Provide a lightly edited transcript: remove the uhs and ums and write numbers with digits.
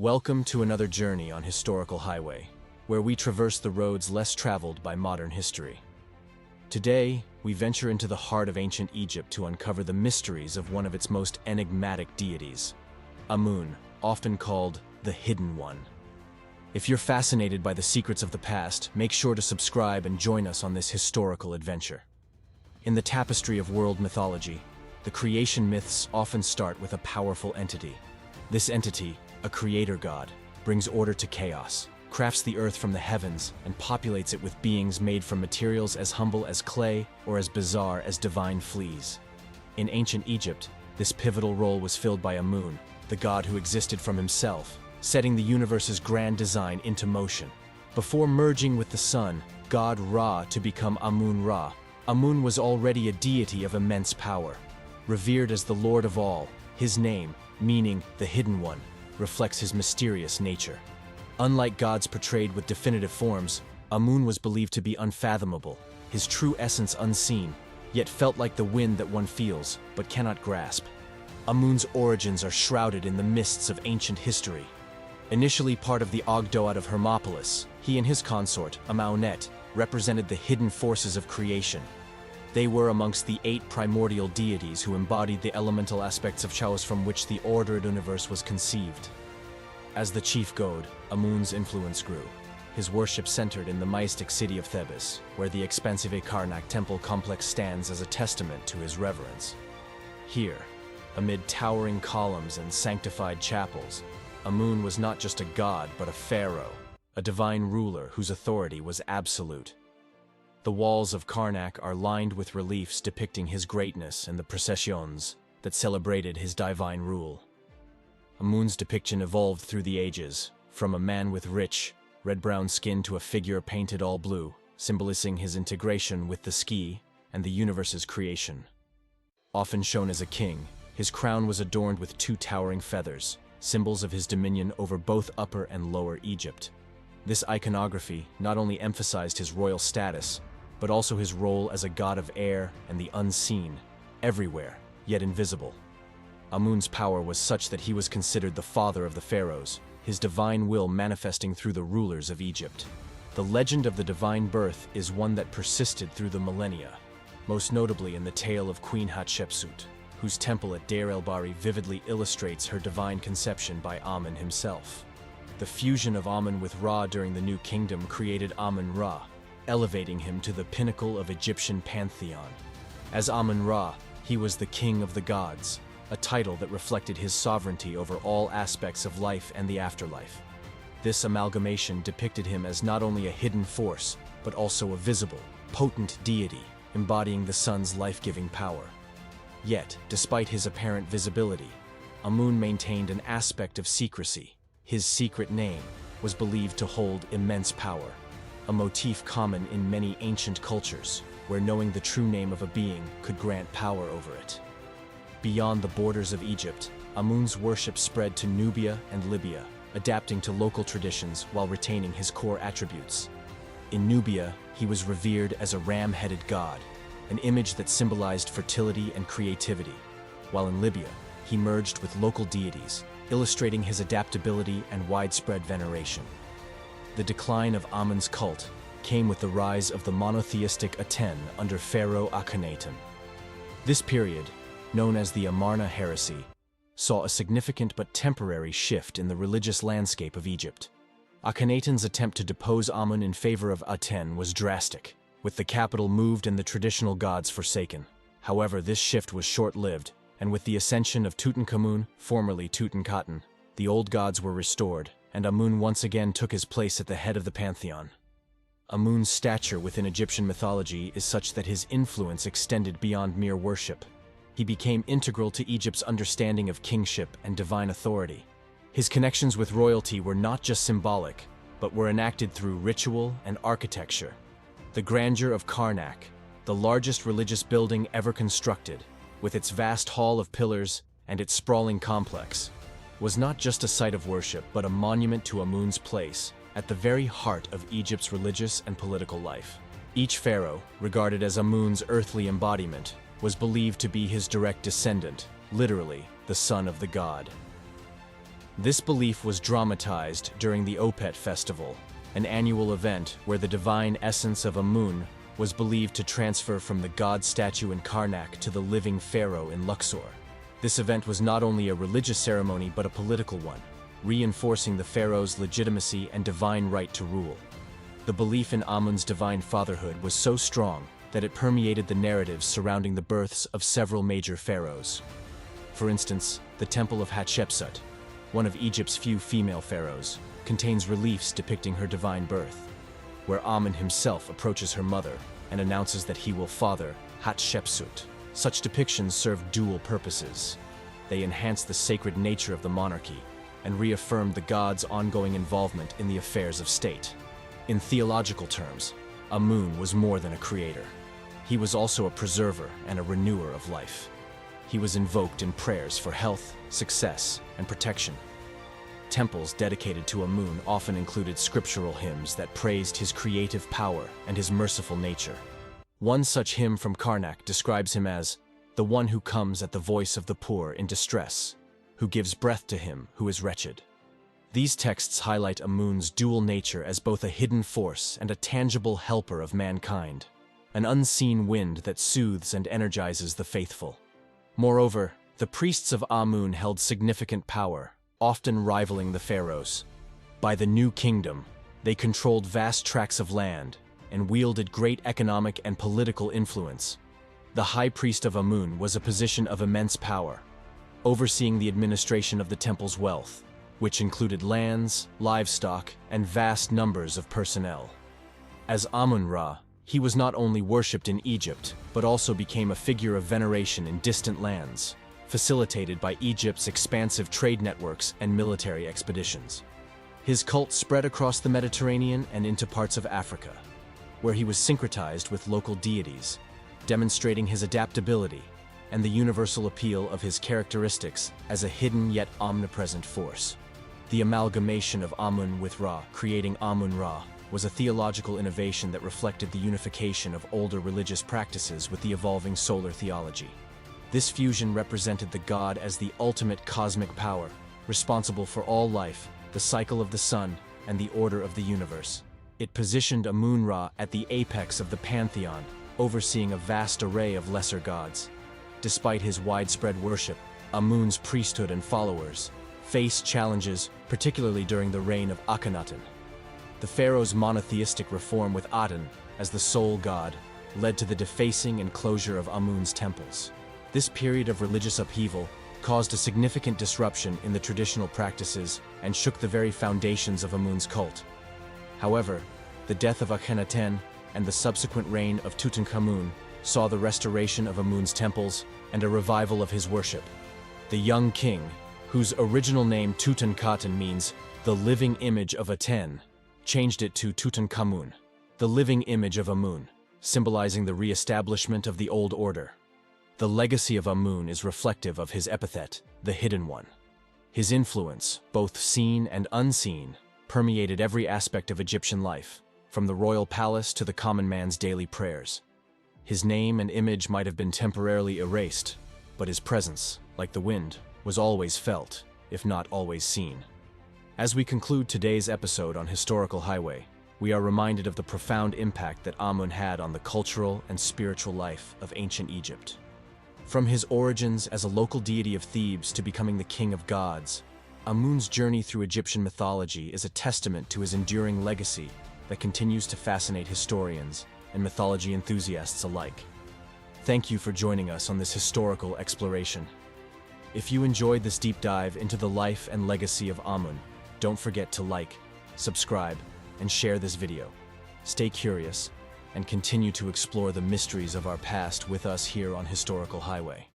Welcome to another journey on Historical Highway, where we traverse the roads less traveled by modern history. Today, we venture into the heart of ancient Egypt to uncover the mysteries of one of its most enigmatic deities, Amun, often called the Hidden One. If you're fascinated by the secrets of the past, make sure to subscribe and join us on this historical adventure. In the tapestry of world mythology, the creation myths often start with a powerful entity. This entity, a creator god, brings order to chaos, crafts the earth from the heavens, and populates it with beings made from materials as humble as clay or as bizarre as divine fleas. In ancient Egypt, this pivotal role was filled by Amun, the god who existed from himself, setting the universe's grand design into motion. Before merging with the sun, god Ra, to become Amun-Ra, Amun was already a deity of immense power. Revered as the Lord of all, his name, meaning the Hidden One, reflects his mysterious nature. Unlike gods portrayed with definitive forms, Amun was believed to be unfathomable, his true essence unseen, yet felt like the wind that one feels but cannot grasp. Amun's origins are shrouded in the mists of ancient history. Initially part of the Ogdoad of Hermopolis, he and his consort, Amarna, represented the hidden forces of creation. They were amongst the 8 primordial deities who embodied the elemental aspects of chaos from which the ordered universe was conceived. As the chief god, Amun's influence grew. His worship centered in the majestic city of Thebes, where the expansive Karnak temple complex stands as a testament to his reverence. Here, amid towering columns and sanctified chapels, Amun was not just a god but a pharaoh, a divine ruler whose authority was absolute. The walls of Karnak are lined with reliefs depicting his greatness and the processions that celebrated his divine rule. Amun's depiction evolved through the ages, from a man with rich, red-brown skin to a figure painted all blue, symbolizing his integration with the ski and the universe's creation. Often shown as a king, his crown was adorned with 2 towering feathers, symbols of his dominion over both Upper and Lower Egypt. This iconography not only emphasized his royal status, but also his role as a god of air and the unseen, everywhere, yet invisible. Amun's power was such that he was considered the father of the pharaohs, his divine will manifesting through the rulers of Egypt. The legend of the divine birth is one that persisted through the millennia, most notably in the tale of Queen Hatshepsut, whose temple at Deir el-Bahri vividly illustrates her divine conception by Amun himself. The fusion of Amun with Ra during the New Kingdom created Amun-Ra, elevating him to the pinnacle of Egyptian pantheon. As Amun-Ra, he was the king of the gods, a title that reflected his sovereignty over all aspects of life and the afterlife. This amalgamation depicted him as not only a hidden force, but also a visible, potent deity, embodying the sun's life-giving power. Yet, despite his apparent visibility, Amun maintained an aspect of secrecy. His secret name was believed to hold immense power, a motif common in many ancient cultures, where knowing the true name of a being could grant power over it. Beyond the borders of Egypt, Amun's worship spread to Nubia and Libya, adapting to local traditions while retaining his core attributes. In Nubia, he was revered as a ram-headed god, an image that symbolized fertility and creativity, while in Libya, he merged with local deities, illustrating his adaptability and widespread veneration. The decline of Amun's cult came with the rise of the monotheistic Aten under Pharaoh Akhenaten. This period, known as the Amarna heresy, saw a significant but temporary shift in the religious landscape of Egypt. Akhenaten's attempt to depose Amun in favor of Aten was drastic, with the capital moved and the traditional gods forsaken. However, this shift was short-lived, and with the ascension of Tutankhamun, formerly Tutankhaten, the old gods were restored, and Amun once again took his place at the head of the pantheon. Amun's stature within Egyptian mythology is such that his influence extended beyond mere worship. He became integral to Egypt's understanding of kingship and divine authority. His connections with royalty were not just symbolic, but were enacted through ritual and architecture. The grandeur of Karnak, the largest religious building ever constructed, with its vast hall of pillars and its sprawling complex, was not just a site of worship but a monument to Amun's place at the very heart of Egypt's religious and political life. Each pharaoh, regarded as Amun's earthly embodiment, was believed to be his direct descendant, literally the son of the god. This belief was dramatized during the Opet festival, an annual event where the divine essence of Amun was believed to transfer from the god statue in Karnak to the living pharaoh in Luxor. This event was not only a religious ceremony but a political one, reinforcing the pharaoh's legitimacy and divine right to rule. The belief in Amun's divine fatherhood was so strong that it permeated the narratives surrounding the births of several major pharaohs. For instance, the Temple of Hatshepsut, one of Egypt's few female pharaohs, contains reliefs depicting her divine birth, where Amun himself approaches her mother and announces that he will father Hatshepsut. Such depictions serve dual purposes. They enhance the sacred nature of the monarchy and reaffirm the god's ongoing involvement in the affairs of state. In theological terms, Amun was more than a creator. He was also a preserver and a renewer of life. He was invoked in prayers for health, success, and protection. Temples dedicated to Amun often included scriptural hymns that praised his creative power and his merciful nature. One such hymn from Karnak describes him as the one who comes at the voice of the poor in distress, who gives breath to him who is wretched. These texts highlight Amun's dual nature as both a hidden force and a tangible helper of mankind, an unseen wind that soothes and energizes the faithful. Moreover, the priests of Amun held significant power, often rivaling the pharaohs. By the New Kingdom, they controlled vast tracts of land and wielded great economic and political influence. The high priest of Amun was a position of immense power, overseeing the administration of the temple's wealth, which included lands, livestock, and vast numbers of personnel. As Amun-Ra, he was not only worshipped in Egypt, but also became a figure of veneration in distant lands, facilitated by Egypt's expansive trade networks and military expeditions. His cult spread across the Mediterranean and into parts of Africa, where he was syncretized with local deities, demonstrating his adaptability and the universal appeal of his characteristics as a hidden yet omnipresent force. The amalgamation of Amun with Ra, creating Amun-Ra, was a theological innovation that reflected the unification of older religious practices with the evolving solar theology. This fusion represented the god as the ultimate cosmic power, responsible for all life, the cycle of the sun, and the order of the universe. It positioned Amun-Ra at the apex of the pantheon, overseeing a vast array of lesser gods. Despite his widespread worship, Amun's priesthood and followers faced challenges, particularly during the reign of Akhenaten. The pharaoh's monotheistic reform with Aten as the sole god led to the defacing and closure of Amun's temples. This period of religious upheaval caused a significant disruption in the traditional practices and shook the very foundations of Amun's cult. However, the death of Akhenaten and the subsequent reign of Tutankhamun saw the restoration of Amun's temples and a revival of his worship. The young king, whose original name Tutankhaten means the living image of Aten, changed it to Tutankhamun, the living image of Amun, symbolizing the re-establishment of the old order. The legacy of Amun is reflective of his epithet, the Hidden One. His influence, both seen and unseen, permeated every aspect of Egyptian life, from the royal palace to the common man's daily prayers. His name and image might have been temporarily erased, but his presence, like the wind, was always felt, if not always seen. As we conclude today's episode on Historical Highway, we are reminded of the profound impact that Amun had on the cultural and spiritual life of ancient Egypt. From his origins as a local deity of Thebes to becoming the king of gods, Amun's journey through Egyptian mythology is a testament to his enduring legacy that continues to fascinate historians and mythology enthusiasts alike. Thank you for joining us on this historical exploration. If you enjoyed this deep dive into the life and legacy of Amun, don't forget to like, subscribe, and share this video. Stay curious and continue to explore the mysteries of our past with us here on Historical Highway.